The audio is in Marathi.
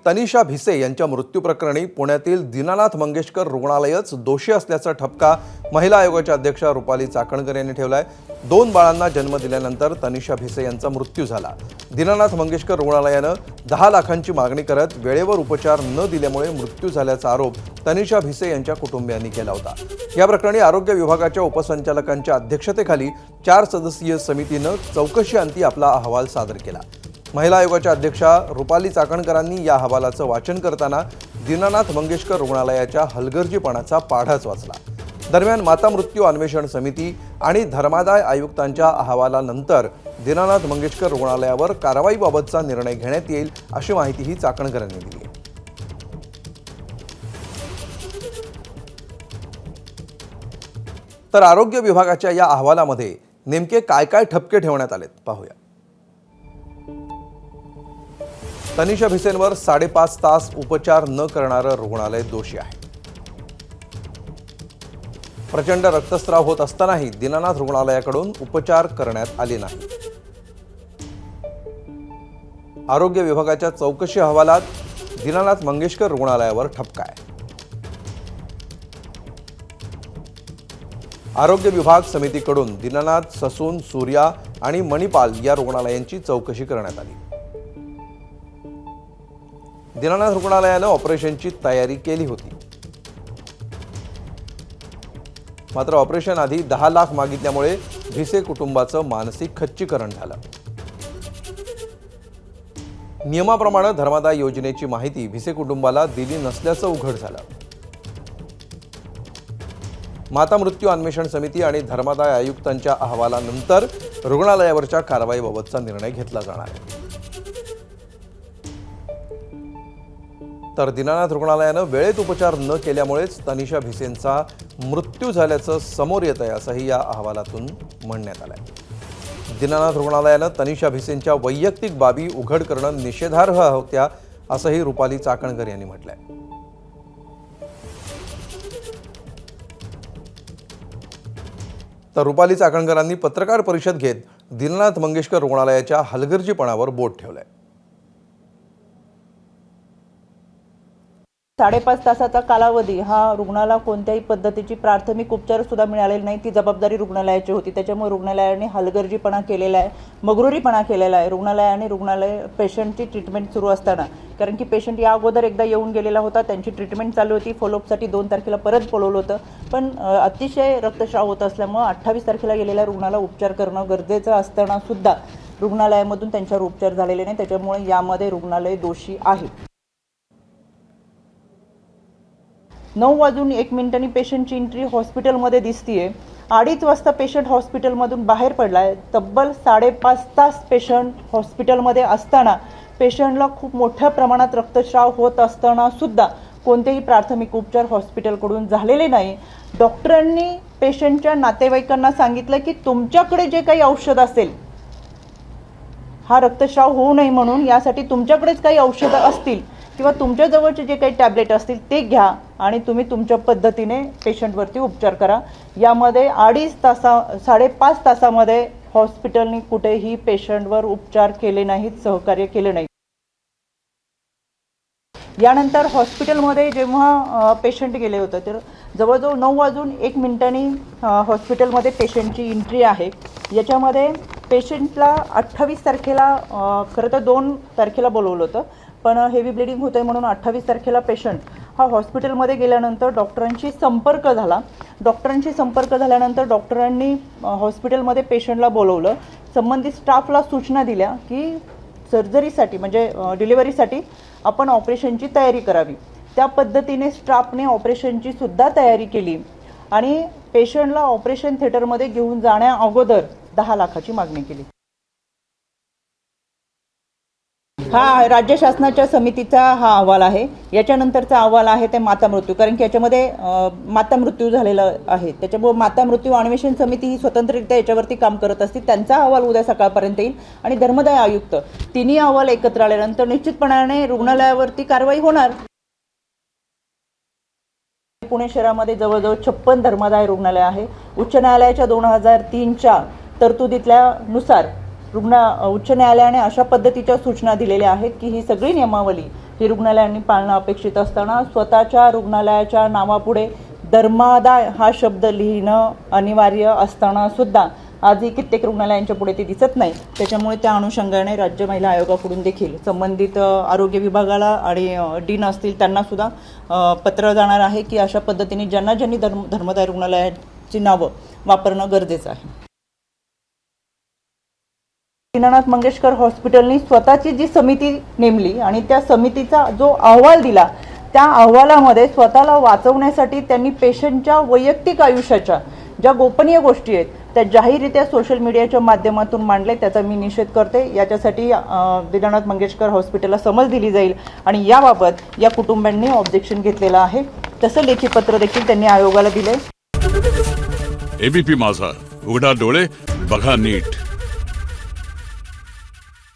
तनिषा भिसे यांच्या मृत्यू प्रकरणी पुण्यातील दीनानाथ मंगेशकर रुग्णालयच दोषी असल्याचा ठपका महिला आयोगाच्या अध्यक्षा रुपाली चाकणकर यांनी ठेवलाय। 2 बाळांना जन्म दिल्यानंतर तनिषा भिसे यांचा मृत्यू झाला। दीनानाथ मंगेशकर रुग्णालयाने 10 लाखांची मागणी करत वेळेवर उपचार न दिल्यामुळे मृत्यू झाल्याचा आरोप तनिषा भिसे यांच्या कुटुंबियांनी केला होता। या प्रकरणी आरोग्य विभागाच्या उपसंचालकांच्या अध्यक्षतेखाली 4 सदस्यीय समितीने चौकशी अंती आपला अहवाल सादर केला। महिला आयोगाच्या अध्यक्षा रुपाली चाकणकरांनी या अहवालाचं वाचन करताना दीनानाथ मंगेशकर रुग्णालयाच्या हलगर्जीपणाचा पाढाच वाचला। दरम्यान माता मृत्यू अन्वेषण समिती आणि धर्मादाय आयुक्तांच्या अहवालानंतर दीनानाथ मंगेशकर रुग्णालयावर कारवाईबाबतचा निर्णय घेण्यात येईल अशी माहितीही चाकणकरांनी दिली। तर आरोग्य विभागाच्या या अहवालामध्ये नेमके काय ठपके ठेवण्यात आलेत पाहूया। तनिषा भिसेंवर 5.5 तास उपचार न करणारं रुग्णालय दोषी आहे। प्रचंड रक्तस्राव होत असतानाही दीनानाथ रुग्णालयाकडून उपचार करण्यात आले नाही। आरोग्य विभागाच्या चौकशी अहवालात दीनानाथ मंगेशकर रुग्णालयावर ठपका आहे। आरोग्य विभाग समितीकडून दीनानाथ, ससून, सूर्या आणि मणिपाल या रुग्णालयांची चौकशी करण्यात आली। दीनानाथ रुग्णालयाने ऑपरेशनची तयारी केली होती, मात्र ऑपरेशन आधी 10 लाख मागितल्यामुळे भिसे कुटुंबाचं मानसिक खच्चीकरण झालं। नियमाप्रमाणे धर्मादाय योजनेची माहिती भिसे कुटुंबाला दिली नसल्याचं उघड झालं। माता मृत्यू अन्वेषण समिती आणि धर्मादाय आयुक्तांच्या अहवालानंतर रुग्णालयावरच्या कारवाईबाबतचा निर्णय घेतला जाणार आहे। तर दीनानाथ रुग्णालयाने वेळेत उपचार न केल्यामुळेच तनिषा भिसेंचा मृत्यू झाल्याचं समोर येत आहे असंही या अहवालातून म्हणण्यात आलंय। दीनानाथ रुग्णालयाने तनिषा भिसेंच्या वैयक्तिक बाबी उघड करणं निषेधार्ह होत्या असंही रुपाली चाकणकर यांनी म्हटलंय। तर रुपाली चाकणकरांनी पत्रकार परिषद घेत दीनानाथ मंगेशकर रुग्णालयाच्या हलगर्जीपणावर बोट ठेवलंय। 5.5 तासाचा कालावधी हा रुग्णाला कोणत्याही पद्धतीची प्राथमिक उपचार सुद्धा मिळालेला नाही। ती जबाबदारी रुग्णालयाची होती, त्याच्यामुळे रुग्णालयाने हलगर्जीपणा केलेला आहे, मगरुरीपणा केलेला आहे। रुग्णालय पेशंटची ट्रीटमेंट सुरू असताना, कारण की पेशंट या अगोदर एकदा येऊन गेलेला होता, त्यांची ट्रीटमेंट चालू होती, फॉलोअपसाठी 2 तारखेला परत बोलवलं होतं, पण अतिशय रक्तस्राव होत असल्यामुळे 28 तारखेला गेलेल्या रुग्णाला उपचार करणं गरजेचं असताना सुद्धा रुग्णालयामधून त्यांच्यावर उपचार झालेले नाही, त्याच्यामुळे यामध्ये रुग्णालय दोषी आहे। 9:01 पेशंटची एंट्री हॉस्पिटलमध्ये दिसतीये। 2:30 वाजता पेशंट हॉस्पिटलमधून बाहेर पडलाय। तब्बल 5.5 तास पेशंट हॉस्पिटलमध्ये असताना पेशंटला खूप मोठ्या प्रमाणात रक्तस्राव होत असताना सुद्धा कोणतेही प्राथमिक उपचार हॉस्पिटलकडून झालेले नाही। डॉक्टरांनी पेशंटच्या नातेवाईकांना सांगितलं की तुमच्याकडे जे काही औषध असेल, हा रक्तस्राव होऊ नये म्हणून यासाठी तुमच्याकडेच काही औषधं असतील किंवा तुमच्या जवळचे जे काही टॅबलेट असतील ते घ्या आणि तुम्ही तुमच्या पद्धतीने पेशंटवरती उपचार करा। यामध्ये 5.5 तासामध्ये हॉस्पिटलने कुठेही पेशंटवर उपचार केले नाहीत, सहकार्य केले नाही। यानंतर हॉस्पिटलमध्ये जेव्हा पेशंट गेले होते तर जवळजवळ 9:01 हॉस्पिटलमध्ये पेशंटची एंट्री आहे। याच्यामध्ये पेशंटला 28 तारखेला खरं तर 2 तारखेला बोलवलं होतं, पण हेवी ब्लिडिंग होतंय म्हणून 28 तारखेला पेशंट हा हॉस्पिटलमध्ये गेल्यानंतर डॉक्टरांशी संपर्क झाला। डॉक्टरांशी संपर्क झाल्यानंतर डॉक्टरांनी हॉस्पिटलमध्ये पेशंटला बोलवलं, संबंधित स्टाफला सूचना दिल्या की सर्जरीसाठी म्हणजे डिलिव्हरीसाठी आपण ऑपरेशनची तयारी करावी। त्या पद्धतीने स्टाफने ऑपरेशनची सुद्धा तयारी केली आणि पेशंटला ऑपरेशन थिएटरमध्ये घेऊन जाण्या अगोदर 10 लाखाची मागणी केली। हा राज्य शासनाच्या समितीचा हा अहवाल आहे। याच्यानंतरचा अहवाल आहे ते माता मृत्यू, कारण की याच्यामध्ये माता मृत्यू झालेला आहे, त्याच्यामुळे माता मृत्यू अन्वेषण समिती ही स्वतंत्ररित्या याच्यावरती काम करत असते। त्यांचा अहवाल उद्या सकाळपर्यंत येईल आणि धर्मादाय आयुक्त तिन्ही अहवाल एकत्र आल्यानंतर निश्चितपणाने रुग्णालयावरती कारवाई होणार। पुणे शहरामध्ये जवळजवळ 56 धर्मादाय रुग्णालय आहे। उच्च न्यायालयाच्या 2003च्या तरतुदीतल्या नुसार उच्च न्यायालयाने अशा पद्धतीच्या सूचना दिलेल्या आहेत की ही सगळी नियमावली जी रुग्णालयांनी पाळणं अपेक्षित असताना स्वतःच्या रुग्णालयाच्या नावापुढे धर्मादाय हा शब्द लिहिणं अनिवार्य असताना सुद्धा आजही कित्येक रुग्णालयांच्या पुढे ते दिसत नाही. त्याच्यामुळे त्या अनुषंगाने राज्य महिला आयोगाकडून देखील संबंधित आरोग्य विभागाला आणि डीन असतील त्यांना सुद्धा पत्र जाणार आहे की अशा पद्धतीने ज्यांना ज्यांनी धर्मदाय रुग्णालयाची नावं वापरणं गरजेचं आहे. दीनानाथ मंगेशकर हॉस्पिटलनी स्वतःची जी समिती नेमली आणि त्या समितीचा जो अहवाल दिला त्या अहवालामध्ये स्वतःला वाचवण्यासाठी त्यांनी पेशंटच्या वैयक्तिक आयुष्याच्या ज्या गोपनीय गोष्टी आहेत त्या जाहीररित्या सोशल मीडियाच्या माध्यमातून मांडले. त्याचा मी निषेध करते. याच्यासाठी दीनानाथ मंगेशकर हॉस्पिटलला समज दिली जाईल आणि याबाबत या कुटुंबांनी ऑब्जेक्शन घेतलेलं आहे. तसं लेखी पत्र देखील त्यांनी आयोगाला दिले. एबीपी माझा, उघडा डोळे बघा नीट.